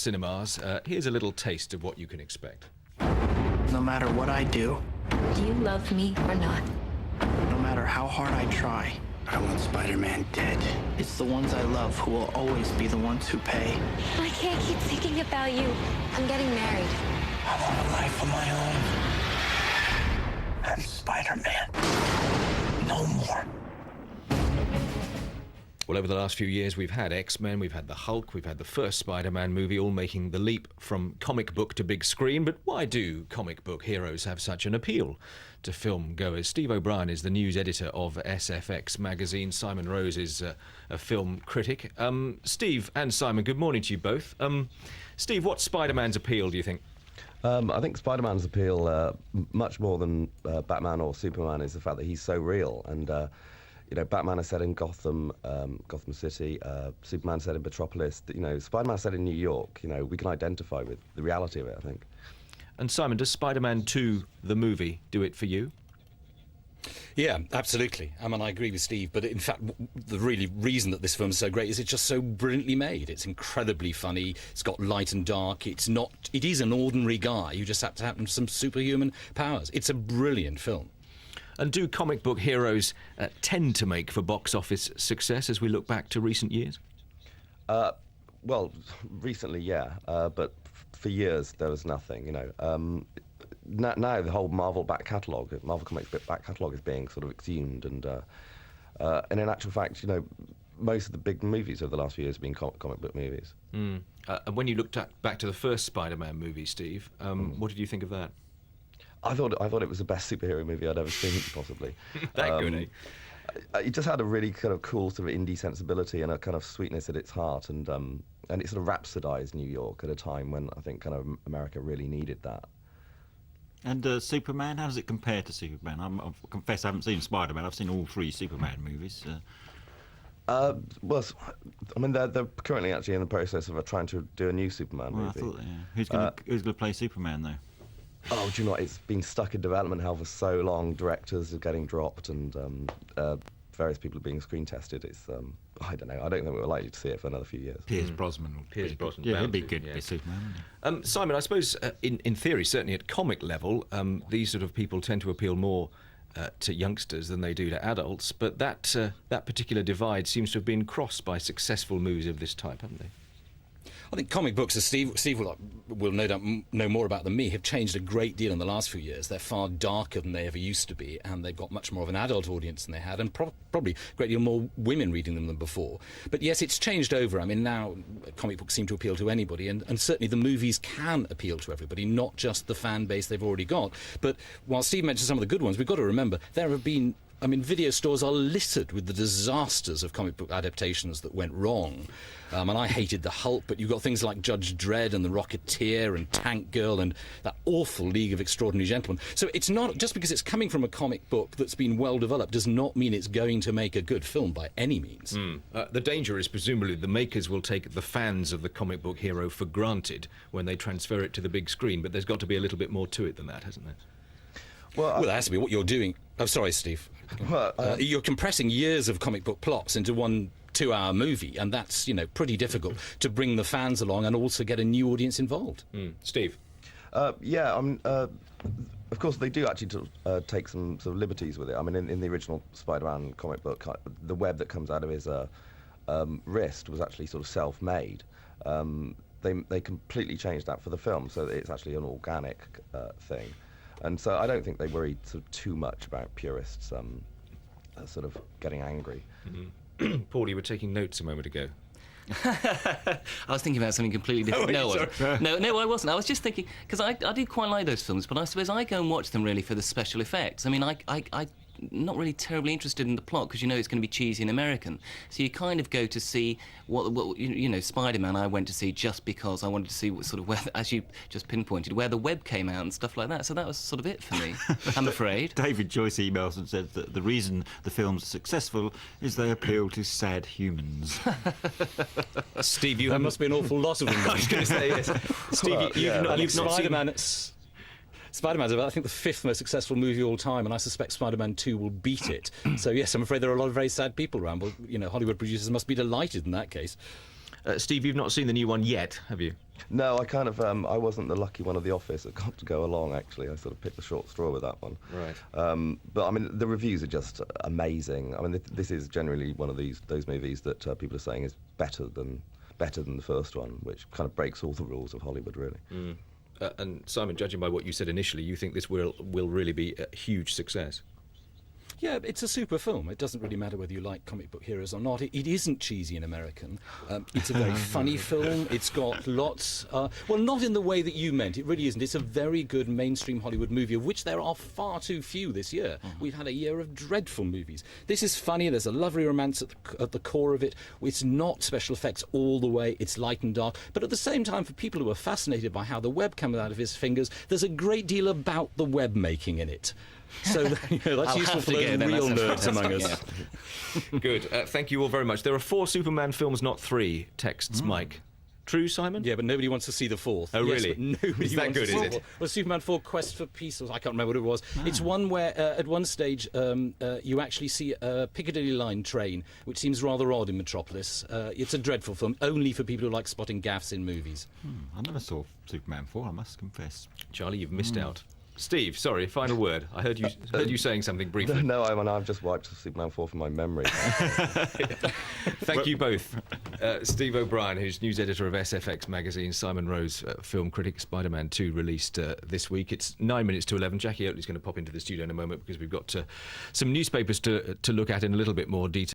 cinemas. Here's a little taste of what you can expect. No matter what I do, Do you love me or not? no matter how hard I try, I want Spider-Man dead. it's the ones I love who will always be the ones who pay. I can't keep thinking about you. I'm getting married. I want a life of my own. And Spider-Man. No more. Well, over the last few years, we've had X-Men, we've had the Hulk, we've had the first Spider-Man movie, all making the leap from comic book to big screen. But why do comic book heroes have such an appeal to film goers? Steve O'Brien is the news editor of SFX magazine. Simon Rose is a film critic. Steve and Simon, good morning to you both. Steve, what's Spider-Man's appeal, do you think? I think Spider-Man's appeal, much more than Batman or Superman, is the fact that he's so real. And Batman is set in Gotham City. Superman set in Metropolis. Spider-Man set in New York. We can identify with the reality of it, I think. And Simon, does Spider-Man 2, the movie, do it for you? Yeah, absolutely. I mean, I agree with Steve, but in fact, the really reason that this film is so great is it's just so brilliantly made. It's incredibly funny. It's got light and dark. It is an ordinary guy who just happens to have some superhuman powers. It's a brilliant film. And do comic book heroes tend to make for box office success as we look back to recent years? Well, recently, yeah, but for years there was nothing. Now the whole Marvel Comics back catalogue is being sort of exhumed, and in actual fact, most of the big movies over the last few years have been comic book movies. And when you looked back to the first Spider-Man movie, Steve, what did you think of that? I thought it was the best superhero movie I'd ever seen, possibly. That good, eh? It just had a really kind of cool sort of indie sensibility and a kind of sweetness at its heart, and it sort of rhapsodized New York at a time when I think kind of America really needed that. And Superman, how does it compare to Superman? I confess I haven't seen Spider-Man. I've seen all 3 Superman movies. Well, I mean, they're currently actually in the process of trying to do a new Superman movie. I thought, yeah. Who's going to play Superman, though? Oh, do you know what? It's been stuck in development hell for so long. Directors are getting dropped, and various people are being screen tested. It's I don't know. I don't think we're likely to see it for another few years. Pierce Brosnan. Yeah, he'd be good to be Superman. Simon, I suppose in theory, certainly at comic level, these sort of people tend to appeal more to youngsters than they do to adults. But that particular divide seems to have been crossed by successful movies of this type, haven't they? I think comic books, as Steve will no doubt know more about than me, have changed a great deal in the last few years. They're far darker than they ever used to be, and they've got much more of an adult audience than they had, and probably a great deal more women reading them than before. But yes, it's changed over. I mean, now comic books seem to appeal to anybody, and certainly the movies can appeal to everybody, not just the fan base they've already got. But while Steve mentioned some of the good ones, we've got to remember there have been... I mean, video stores are littered with the disasters of comic book adaptations that went wrong. And I hated the Hulk, but you've got things like Judge Dredd and The Rocketeer and Tank Girl and that awful League of Extraordinary Gentlemen. So it's not, just because it's coming from a comic book that's been well developed does not mean it's going to make a good film by any means. The danger is presumably the makers will take the fans of the comic book hero for granted when they transfer it to the big screen, but there's got to be a little bit more to it than that, hasn't there? Well, that has to be what you're doing. Oh, sorry, Steve. You're compressing years of comic book plots into one 2-hour movie, and that's, pretty difficult to bring the fans along and also get a new audience involved. Steve? Of course, they do actually take some sort of liberties with it. I mean, in the original Spider-Man comic book, the web that comes out of his wrist was actually sort of self-made. They completely changed that for the film, so it's actually an organic thing. And so I don't think they worried sort of too much about purists sort of getting angry. Paul, you were taking notes a moment ago. I was thinking about something completely different. No, I wasn't. I was just thinking, because I do quite like those films, but I suppose I go and watch them really for the special effects. I mean, I'm not really terribly interested in the plot because it's going to be cheesy and American. So you kind of go to see what Spider-Man I went to see just because I wanted to see what sort of, where, as you just pinpointed, where the web came out and stuff like that. So that was sort of it for me, I'm afraid. David Joyce emails and says that the reason the films are successful is they appeal to sad humans. Steve, there must be an awful lot of them. I was going to say, yes. Steve, you've not Spider-Man, Spider-Man's about, I think, the 5th most successful movie of all time, and I suspect Spider-Man 2 will beat it. So, yes, I'm afraid there are a lot of very sad people around, but, Hollywood producers must be delighted in that case. Steve, you've not seen the new one yet, have you? No, I kind of I wasn't the lucky one of the office that got to go along. Actually, I sort of picked the short straw with that one. Right. But I mean, the reviews are just amazing. I mean, this is generally one of those movies that people are saying is better than the first one, which kind of breaks all the rules of Hollywood, really. And Simon, judging by what you said initially, you think this will really be a huge success? Yeah, it's a super film. It doesn't really matter whether you like comic book heroes or not. It isn't cheesy and American. It's a very funny film. It's got lots... well, not in the way that you meant. It really isn't. It's a very good mainstream Hollywood movie, of which there are far too few this year. We've had a year of dreadful movies. This is funny. There's a lovely romance at the core of it. It's not special effects all the way. It's light and dark. But at the same time, for people who are fascinated by how the web comes out of his fingers, there's a great deal about the web making in it. So that's useful for those real nerds among us. Good. Thank you all very much. There are 4 Superman films, not 3, texts Mike. True, Simon? Yeah, but nobody wants to see the 4th. Oh, yes, really? But nobody Is that wants good, to see is the it? 4th. Well, Superman 4 Quest for Peace, or I can't remember what it was. It's one where, at one stage, you actually see a Piccadilly Line train, which seems rather odd in Metropolis. It's a dreadful film, only for people who like spotting gaffes in movies. I never saw Superman 4, I must confess. Charlie, you've missed out. Steve, sorry, final word. I heard you saying something briefly. No, I've just watched Superman 4 from my memory. Thank you both. Steve O'Brien, who's news editor of SFX magazine, Simon Rose, film critic, Spider-Man 2 released this week. It's 9 minutes to 11. Jackie Oatley's going to pop into the studio in a moment because we've got some newspapers to look at in a little bit more detail.